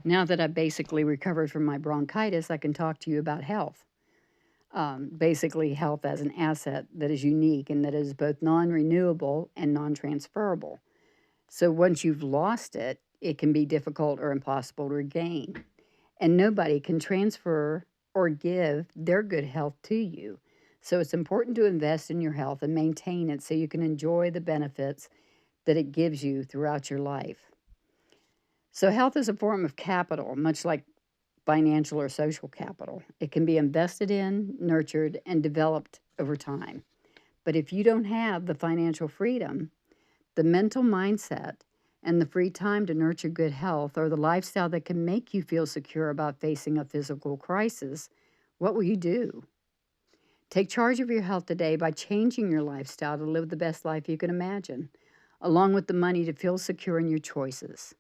Now that I've basically recovered from my bronchitis, I can talk to you about health. Basically, health as an asset that is unique and that is both non renewable and non transferable. So once you've lost it, it can be difficult or impossible to regain. And nobody can transfer or give their good health to you. So it's important to invest in your health and maintain it so you can enjoy the benefits that it gives you throughout your life. So, health is a form of capital, much like financial or social capital. It can be invested in, nurtured, and developed over time. But if you don't have the financial freedom, the mental mindset, and the free time to nurture good health, or the lifestyle that can make you feel secure about facing a physical crisis, what will you do? Take charge of your health today by changing your lifestyle to live the best life you can imagine, along with the money to feel secure in your choices.